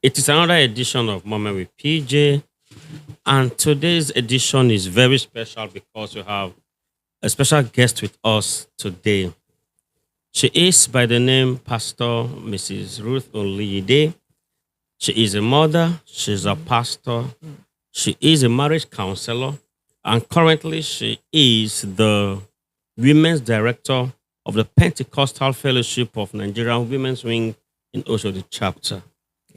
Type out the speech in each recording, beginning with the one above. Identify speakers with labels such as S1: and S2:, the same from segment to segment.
S1: It is another edition of Moment with PJ, and today's edition is very special because we have a special guest with us today. She is by the name Pastor Mrs. Ruth Olide. She is a mother, she's a pastor, she is a marriage counselor, and currently she is the women's director of the Pentecostal Fellowship of Nigerian Women's Wing in Oshodi chapter.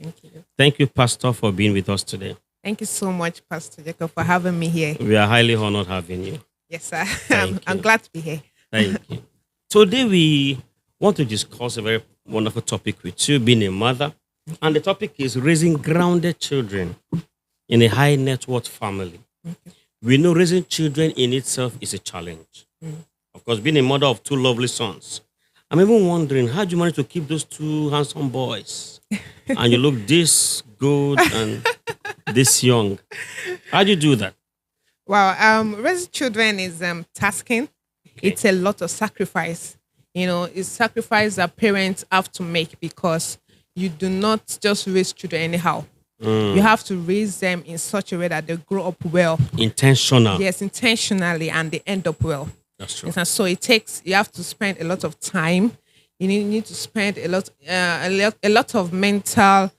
S2: Thank you.
S1: Thank you, Pastor, for being with us today.
S2: Thank you so much, Pastor Jacob, for having me here.
S1: We are highly honored having you.
S2: Yes, sir.
S1: Thank
S2: I'm
S1: you.
S2: glad to be here.
S1: Thank you. Today we want to discuss a very wonderful topic with you, being a mother. And the topic is raising grounded children in a high net worth family. We know raising children in itself is a challenge. Of course, being a mother of two lovely sons, I'm even wondering, how do you manage to keep those two handsome boys? And you look this good and this young. How do you do that?
S2: Well, raising children is tasking. It's a lot of sacrifice. It's sacrifice that parents have to make because you do not just raise children anyhow. You have to raise them in such a way that they grow up well.
S1: Intentional.
S2: Yes, intentionally, and they end up well.
S1: That's true.
S2: Yes, and so you have to spend a lot of time. You need to spend a lot of mental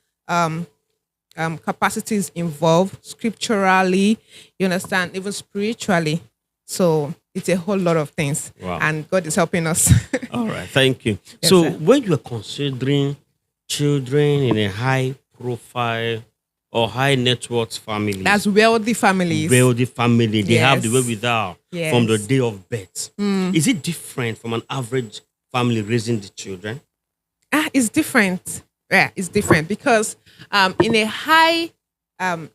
S2: capacities involved, scripturally, you understand, even spiritually. So it's a whole lot of things.
S1: Wow.
S2: And God is helping us.
S1: All right, thank you.
S2: Yes,
S1: So
S2: sir.
S1: when you are considering children in a high profile or high net worth family,
S2: That's wealthy families.
S1: wealthy family, they have the
S2: Yes.
S1: wherewithal
S2: Yes.
S1: from the day of birth. Is it different from an average family raising the children?
S2: It's different. Yeah, it's different because in a high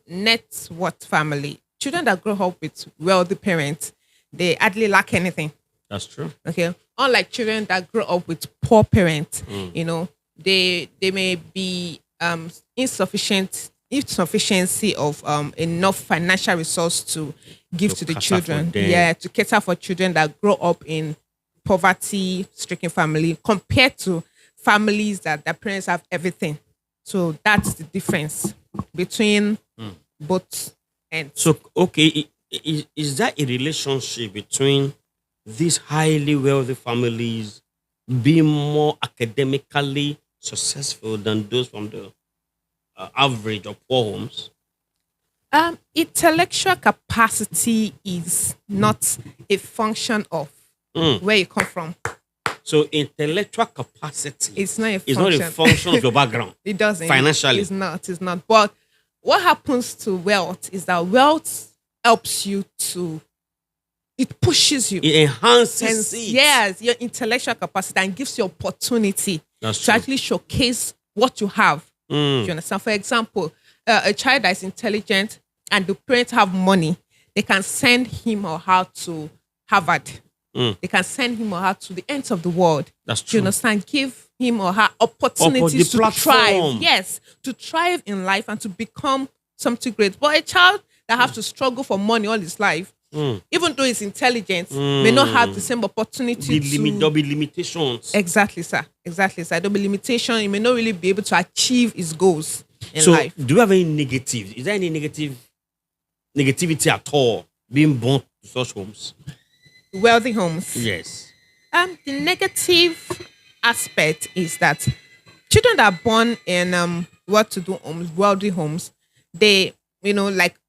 S2: net worth family, children that grow up with wealthy parents, they hardly lack anything.
S1: That's true.
S2: Okay, unlike children that grow up with poor parents, they may be insufficiency of enough financial resource to give
S1: To
S2: to the
S1: cater for
S2: children.
S1: them.
S2: Yeah, to cater for children that grow up in poverty-stricken family compared to families that their parents have everything. So that's the difference between both ends.
S1: So, okay, is that a relationship between these highly wealthy families being more academically successful than those from the average or poor homes?
S2: Intellectual capacity is not a function of where you come from.
S1: So, intellectual capacity
S2: It's not a
S1: is
S2: function.
S1: not a function of your background.
S2: It doesn't.
S1: Financially.
S2: It's not. It's not. But what happens to wealth is that wealth helps you it pushes you.
S1: It enhances
S2: Hence,
S1: it.
S2: yes, your intellectual capacity and gives you opportunity
S1: That's
S2: to
S1: true.
S2: actually showcase what you have. Do you understand? For example, a child that is intelligent and the parents have money, they can send him or her to Harvard. They can send him or her to the ends of the world.
S1: That's
S2: Do you
S1: true.
S2: understand? Give him or her opportunities
S1: the
S2: to
S1: platform.
S2: thrive. Yes, to thrive in life and to become something great. But a child that has to struggle for money all his life, even though he's intelligent, may not have the same opportunity
S1: There'll be limitations.
S2: Exactly, sir. Exactly, sir. There'll be limitation. He may not really be able to achieve his goals in
S1: So,
S2: life.
S1: do you have any negative? Is there any negativity at all being born to such homes?
S2: Wealthy homes.
S1: Yes.
S2: The negative aspect is that children that are born in well-to-do homes, wealthy homes, they, like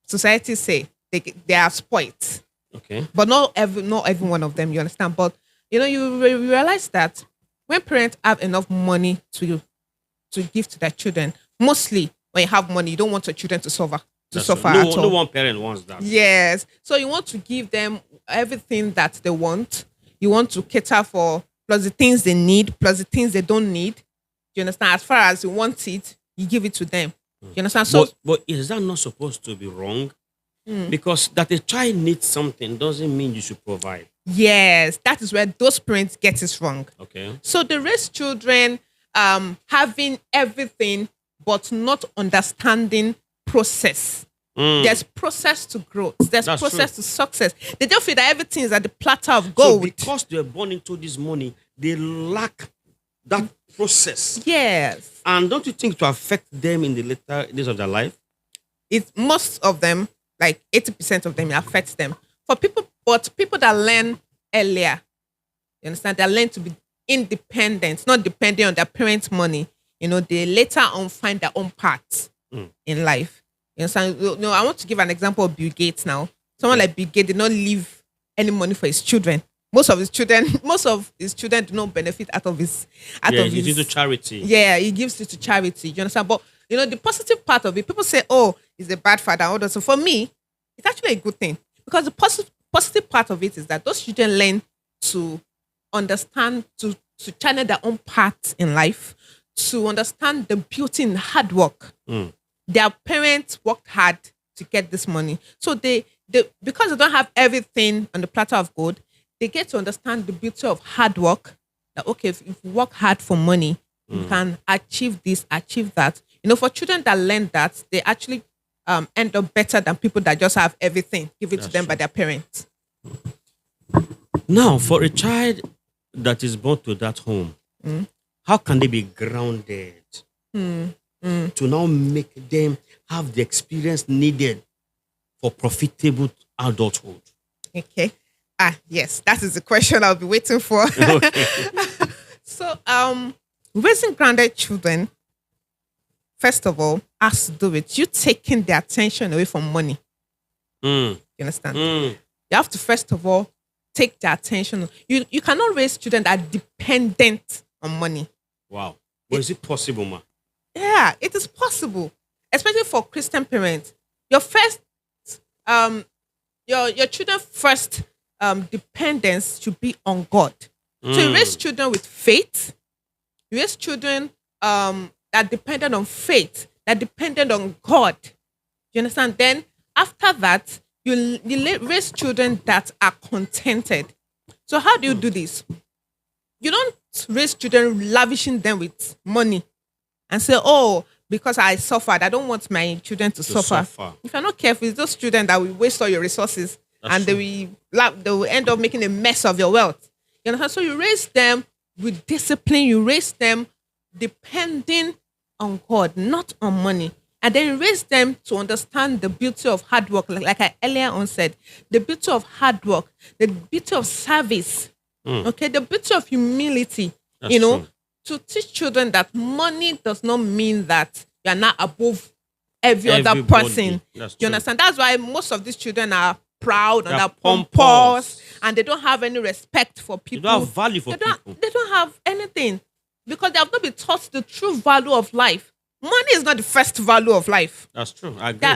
S2: society say, they are spoilt.
S1: Okay.
S2: But not every one of them, you understand. But you realize that when parents have enough money to give to their children, mostly when you have money, you don't want your children to suffer
S1: That's
S2: suffer
S1: right.
S2: at
S1: No
S2: all.
S1: one parent wants that.
S2: Yes. So you want to give them everything that they want. You want to cater for plus the things they need, plus the things they don't need. You understand? As far as you want it, you give it to them. You understand? So
S1: But is that not supposed to be wrong? Because that a child needs something doesn't mean you should provide.
S2: yes, that is where those parents get it wrong.
S1: Okay.
S2: So they raise children having everything but not understanding process. There's process to growth. There's
S1: That's
S2: process
S1: true.
S2: to success. They don't feel that everything is at the platter of
S1: So
S2: gold.
S1: because they're born into this money, they lack that process.
S2: Yes.
S1: And don't you think to affect them in the later days of their life?
S2: It's most of them, like 80% of them, it affects them. For people, but people that learn earlier, you understand, they learn to be independent, not depending on their parents' money. They later on find their own path in life. You understand? I want to give an example of Bill Gates now. Someone like Bill Gates did not leave any money for his children. Most of his children do not benefit out of his.
S1: He gives it to charity.
S2: Yeah, he gives it to charity. You understand? But the positive part of it, people say, "Oh, he's a bad father." All that. So for me, it's actually a good thing because the positive part of it is that those children learn to understand, to channel their own path in life, to understand the beauty in hard work. Their parents worked hard to get this money, so they because they don't have everything on the platter of gold. They get to understand the beauty of hard work. That okay, if you work hard for money, you can achieve this, achieve that. For children that learn that, they actually end up better than people that just have everything given to them by their parents.
S1: Now, for a child that is born to that home, how can they be grounded to now make them have the experience needed for profitable adulthood?
S2: Okay. Yes, that is the question I'll be waiting for.
S1: Okay.
S2: So, raising grounded children, first of all, has to do with you taking their attention away from money. You understand? You have to, first of all, take their attention. You cannot raise children that are dependent on money.
S1: Wow. But is it possible, ma?
S2: Yeah, it is possible. Especially for Christian parents. Your first, your children's first dependence should be on God. So you raise children with faith. You raise children that are dependent on faith, that are dependent on God. You understand? Then after that, you raise children that are contented. So how do you do this? You don't raise children lavishing them with money and say, "Oh, because I suffered, I don't want my children to suffer." If you're not careful, it's those children that will waste all your resources. That's true. They will end up making a mess of your wealth. You know, so you raise them with discipline. You raise them depending on God, not on money. And then you raise them to understand the beauty of hard work, like I earlier on said, the beauty of hard work, the beauty of service, okay, the beauty of humility. That's true. To teach children that money does not mean that you are not above everybody. Other person. You understand? That's why most of these children are proud and are pompous, and they don't have any respect for people.
S1: They don't have value for people.
S2: They don't have anything because they have not been taught the true value of life. Money is not the first value of life.
S1: That's true. I agree.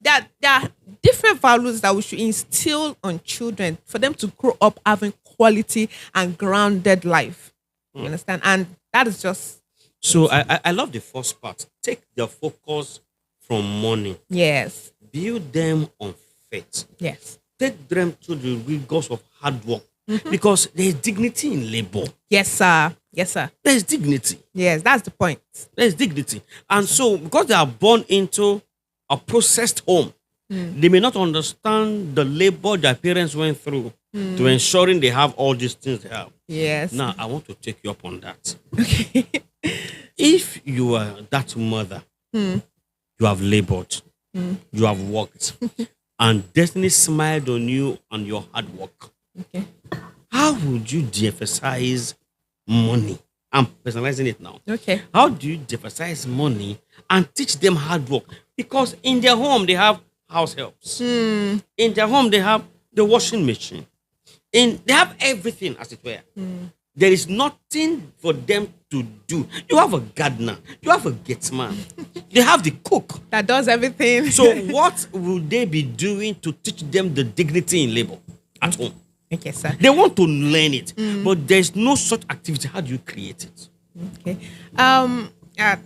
S2: There are different values that we should instill on children for them to grow up having quality and grounded life. You understand? And that is just...
S1: So I love the first part. Take the focus from money.
S2: Yes.
S1: Build them on faith.
S2: Yes.
S1: Take them to the rigors of hard work. Because there's dignity in labor.
S2: Yes, sir. Yes, sir.
S1: There's dignity.
S2: Yes, that's the point.
S1: There's dignity. And so, because they are born into a processed home, they may not understand the labor their parents went through to ensuring they have all these things they have.
S2: Yes.
S1: Now, I want to take you up on that.
S2: Okay.
S1: If you are that mother, you have labored, you have worked, and destiny smiled on you and your hard work.
S2: Okay.
S1: How would you de-emphasize money? I'm personalizing it now.
S2: Okay.
S1: How do you de-emphasize money and teach them hard work? Because in their home, they have house helps. In their home, they have the washing machine. They have everything, as it were. There is nothing for them to do. You have a gardener. You have a gateman. They have the cook.
S2: That does everything.
S1: So what will they be doing to teach them the dignity in labor at home?
S2: Okay, sir.
S1: They want to learn it, but there's no such activity. How do you create it?
S2: Okay.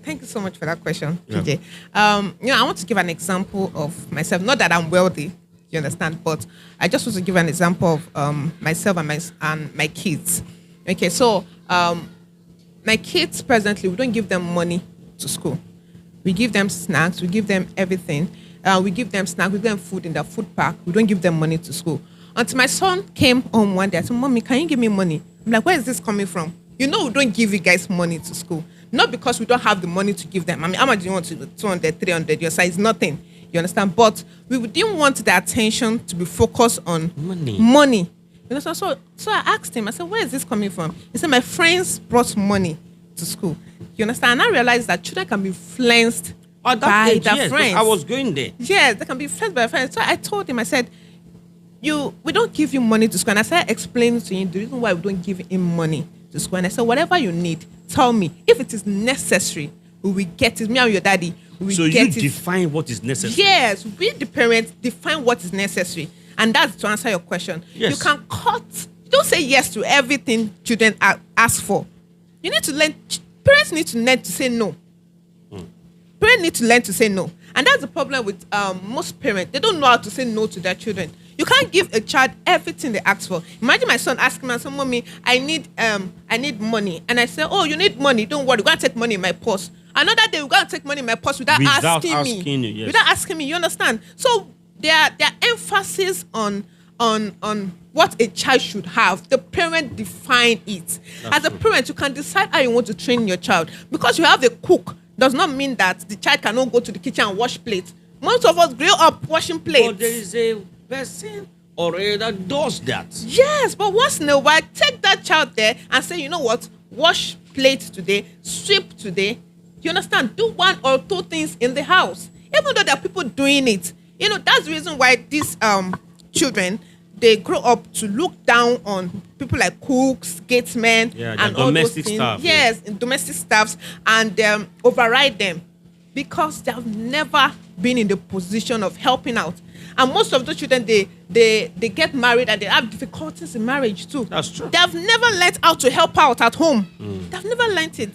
S2: Thank you so much for that question, PJ. I want to give an example of myself. Not that I'm wealthy, you understand, but I just want to give an example of myself and my kids. Okay, so my kids presently, we don't give them money to school. We give them snacks. We give them everything. We give them snacks. We give them food in the food park. We don't give them money to school. Until my son came home one day, I said, "Mommy, can you give me money?" I'm like, "Where is this coming from?" We don't give you guys money to school. Not because we don't have the money to give them. I mean, how much do you want to do? 200, 300, your size, nothing. You understand? But we didn't want the attention to be focused on money. You understand? So I asked him, I said, where is this coming from? He said, my friends brought money to school. You understand? And I realized that children can be influenced by their friends.
S1: I was going there.
S2: Yes, they can be influenced by their friends. So I told him, I said, we don't give you money to school. And I started explaining to him the reason why we don't give him money to school. And I said, whatever you need, tell me. If it is necessary, we will get it. Me and your daddy, we will get it.
S1: So you define what is necessary.
S2: Yes, we the parents define what is necessary. And that's to answer your question.
S1: Yes.
S2: You can don't say yes to everything children ask for. You need to learn, parents need to learn to say no. Parents need to learn to say no. And that's the problem with most parents. They don't know how to say no to their children. You can't give a child everything they ask for. Imagine my son asking me, Mommy, I need money. And I say, oh, you need money. Don't worry. We're going to take money in my purse. Another day, we're going to take money in my purse without asking me.
S1: You, yes.
S2: Without asking me, you understand? So their emphasis on what a child should have, the parent define it. As a parent, you can decide how you want to train your child. Because you have a cook does not mean that the child cannot go to the kitchen and wash plates. Most of us grew up washing plates.
S1: But there is a person already that does that.
S2: Yes, but once in a while, take that child there and say, you know what, wash plates today, sweep today. You understand? Do one or two things in the house. Even though there are people doing it. That's the reason why these children, they grow up to look down on people like cooks, gatesmen, and all those things.
S1: Staff,
S2: yes, domestic staffs, and override them because they have never been in the position of helping out. And most of those children, they get married and they have difficulties in marriage too.
S1: That's true.
S2: They have never learned how to help out at home. They have never learned it.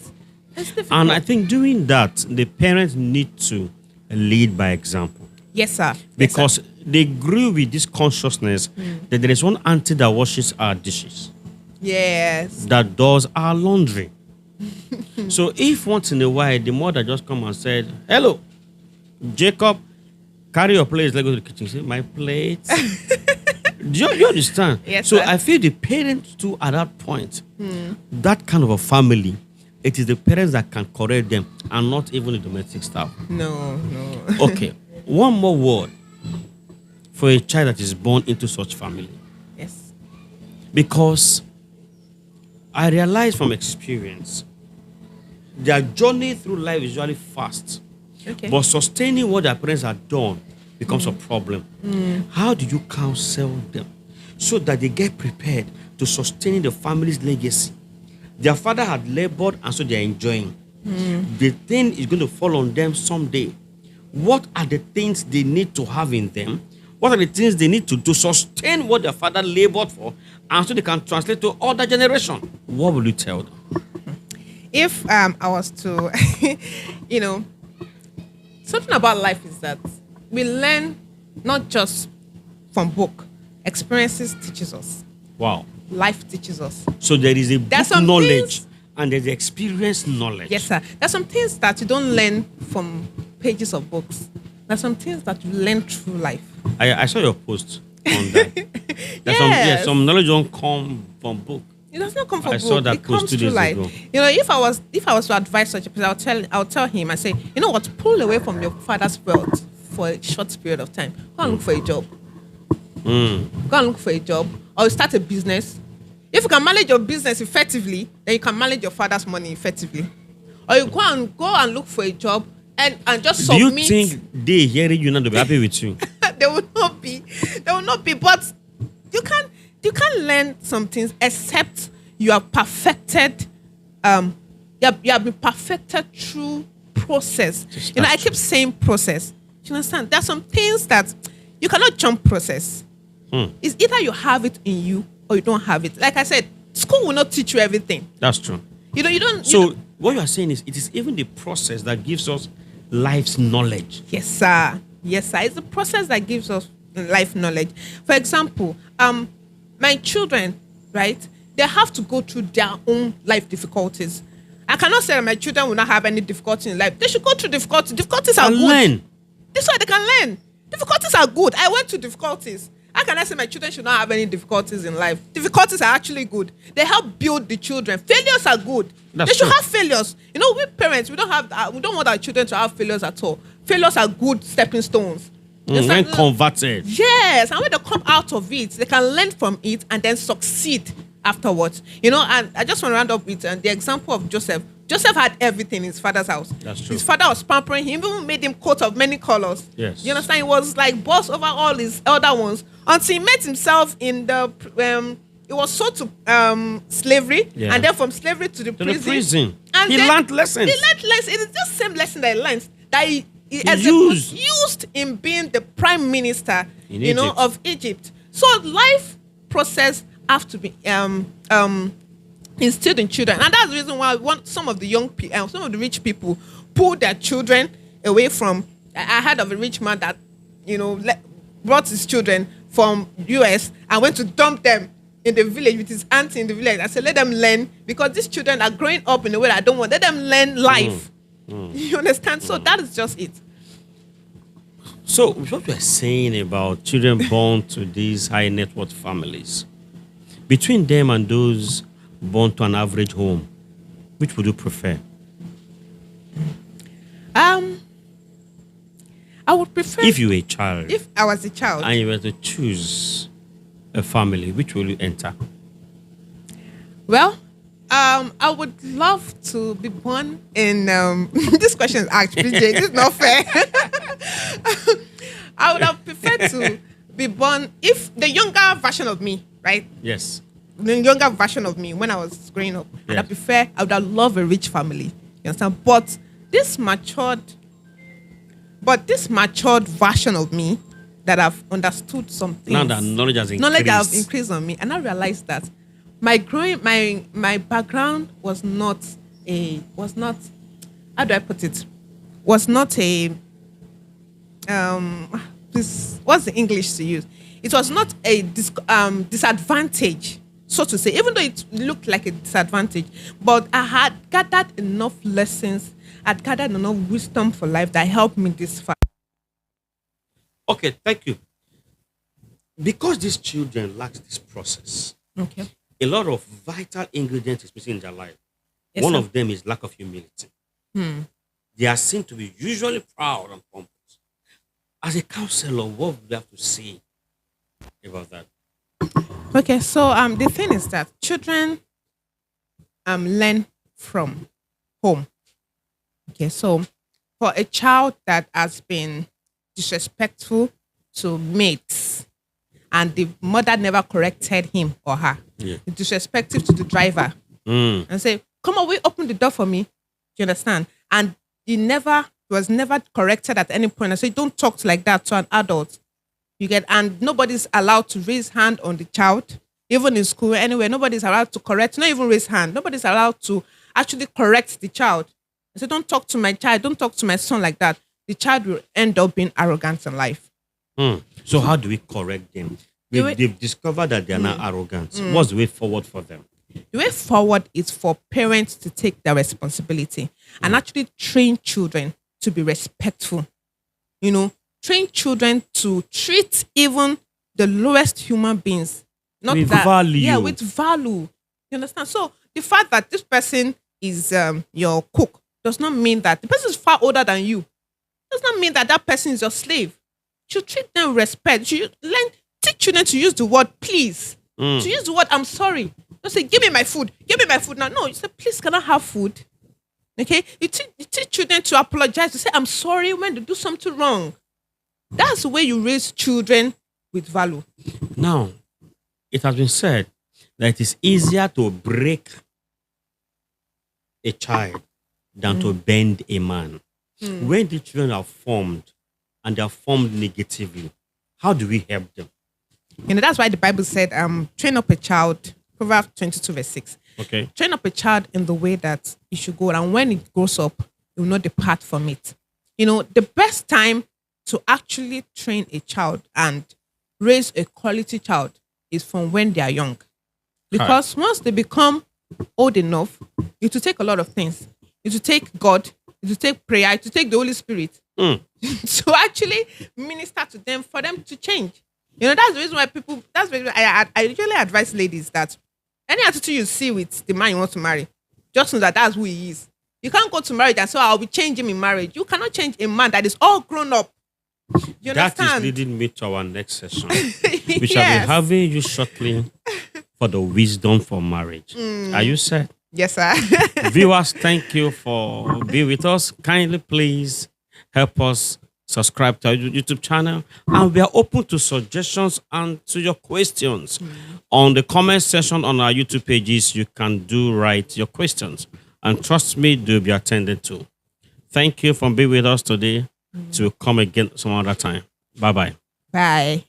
S2: It's difficult.
S1: And I think doing that, the parents need to lead by example.
S2: Yes, sir.
S1: Because they grew with this consciousness that there is one auntie that washes our dishes.
S2: Yes.
S1: That does our laundry. So if once in a while the mother just come and said, hello, Jacob, carry your plates, let's go to the kitchen. Say, my plates. Do you understand?
S2: Yes,
S1: so
S2: sir.
S1: I feel the parents too at that point, that kind of a family, it is the parents that can correct them and not even the domestic staff.
S2: No.
S1: Okay. One more word for a child that is born into such family.
S2: Yes.
S1: Because I realize from experience, their journey through life is usually fast.
S2: Okay.
S1: But sustaining what their parents have done becomes a problem. How do you counsel them so that they get prepared to sustain the family's legacy? Their father had labored and so they're enjoying. The thing is going to fall on them someday. What are the things they need to have in them? What are the things they need to do sustain what their father labored for and so they can translate to other generation? What will you tell them?
S2: If I was to, something about life is that we learn not just from book. Experiences teaches us.
S1: Wow.
S2: Life teaches us.
S1: So there is a book knowledge and there's the experience knowledge.
S2: Yes, sir. There's some things that you don't learn from pages of books. There's some things that you learn through life.
S1: I saw your post on that. Some knowledge don't come from book.
S2: It does not come from book.
S1: I saw that
S2: it
S1: post
S2: comes
S1: 2 days
S2: through life.
S1: ago.
S2: If I was to advise such a person, I'll tell him. I say, you know what? Pull away from your father's wealth for a short period of time. Go and look for a job. Go and look for a job, or start a business. If you can manage your business effectively, then you can manage your father's money effectively. Or you go and look for a job and just submit.
S1: Do you think they hearing you not to be happy with you?
S2: They will not be. They will not be. But you can't learn some things except you have perfected. You have been perfected through process. I keep saying process. You understand? There are some things that you cannot jump process. It's either you have it in you or you don't have it. Like I said, school will not teach you everything.
S1: That's true.
S2: You don't.
S1: So what you are saying is, it is even the process that gives us life's knowledge.
S2: Yes, sir. Yes, sir. It's the process that gives us life knowledge. For example, my children, right? They have to go through their own life difficulties. I cannot say that my children will not have any difficulty in life. They should go through difficulties. Difficulties are good.
S1: Learn.
S2: This is why they can learn. Difficulties are good. I went through difficulties. I How can I say my children should not have any difficulties in life? Difficulties are actually good. They help build the children. Failures are good.
S1: That's
S2: They should
S1: true.
S2: have failures. We parents, we don't want our children to have failures at all. Failures are good stepping stones.
S1: When converted.
S2: Yes, and when they come out of it, they can learn from it and then succeed afterwards. And I just want to round up with the example of Joseph. Joseph had everything in his father's house.
S1: That's true.
S2: His father was pampering him, even made him coat of many colors.
S1: Yes.
S2: You understand? He was like boss over all his elder ones until he met himself in the he was sold to slavery,
S1: Yeah.
S2: and then from slavery to the prison. And
S1: He
S2: then
S1: learned lessons.
S2: He learned lessons. It is just the same lesson that he learned that he used in being the prime minister,
S1: In Egypt.
S2: of Egypt. So life process have to be instilled in children, and that's the reason why some of the young people, some of the rich people, pull their children away from. I heard of a rich man that brought his children from US and went to dump them in the village with his auntie in the village. I said, let them learn, because these children are growing up in a way that I don't want. Let them learn life. You understand? So that is just it.
S1: So what we're saying about children born to these high net worth families, between them and those born to an average home, which would you prefer?
S2: I would prefer
S1: If you were a child
S2: if I was a child.
S1: and you were to choose a family, which will you enter?
S2: Well, I would love to be born in. This question is asked, PJ. This is not fair. I would have preferred to be born if the younger version of me, right?
S1: Yes.
S2: The younger version of me when I was growing up. And
S1: Yes.
S2: I would have loved a rich family. You understand? But this matured version of me that I've understood some things.
S1: Now that knowledge has increased.
S2: Knowledge have increased on me, and I realized that my background was not how do I put it? Was not a what's the English to use? It was not a disadvantage, so to say, even though it looked like a disadvantage, but I had gathered enough lessons, I'd gathered enough wisdom for life that helped me this far.
S1: Okay, thank you. Because these children lack this process,
S2: Okay.
S1: a lot of vital ingredients is missing in their life.
S2: Yes,
S1: One
S2: sir.
S1: of them is lack of humility. They are seen to be usually proud and pompous. As a counselor, what would you have to say about that?
S2: Okay, so the thing is that children learn from home. Okay, so for a child that has been disrespectful to mates and the mother never corrected him or her,
S1: Yeah.
S2: disrespectful to the driver, and say, "Come on, open the door for me." Do you understand? And he was never corrected at any point. I say, "Don't talk like that to an adult." And nobody's allowed to raise hand on the child, even in school, anywhere. Nobody's allowed to correct, not even raise hand. Nobody's allowed to actually correct the child. I say, "Don't talk to my child. Don't talk to my son like that." The child will end up being arrogant in life.
S1: So how do we correct them? They've discovered that they are now arrogant. What's the way forward for them?
S2: The way forward is for parents to take their responsibility and actually train children to be respectful. Train children to treat even the lowest human beings
S1: With value.
S2: Yeah, with value. You understand? So the fact that this person is your cook does not mean that the person is far older than you. Does not mean that that person is your slave. You should treat them with respect. You should teach children to use the word please. To use the word I'm sorry. Don't say, "Give me my food. Give me my food now." No, you say, "Please, can I have food?" Okay? You teach children to apologize, to say, "I'm sorry" when they do something wrong. That's the way you raise children with value.
S1: Now, it has been said that it is easier to break a child than to bend a man. When the children are formed and they are formed negatively, how do we help them?
S2: That's why the Bible said, train up a child, Proverbs 22 verse 6.
S1: Okay.
S2: Train up a child in the way that it should go, and when it grows up, it will not depart from it. The best time to actually train a child and raise a quality child is from when they are young. Because once they become old enough, it will take a lot of things. It will take God, it will take prayer, it will take the Holy Spirit to actually minister to them for them to change. That's the reason why people. That's the reason I usually advise ladies that any attitude you see with the man you want to marry, just know that that's who he is. You can't go to marriage and say, "I'll be changing in marriage." You cannot change a man that is all grown up. You
S1: That is
S2: understand?
S1: leading me to our next session. We shall be
S2: Yes.
S1: having you shortly for the wisdom for marriage. Are you set?
S2: Yes, sir.
S1: Viewers, thank you for being with us. Kindly, please help us subscribe to our YouTube channel. And we are open to suggestions and to your questions. On the comment section on our YouTube pages, you can write your questions. And trust me, they'll be attended to. Thank you for being with us today. To come again some other time. Bye-bye.
S2: Bye.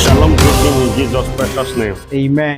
S1: Shalom, greeting in Jesus' precious name.
S3: Amen.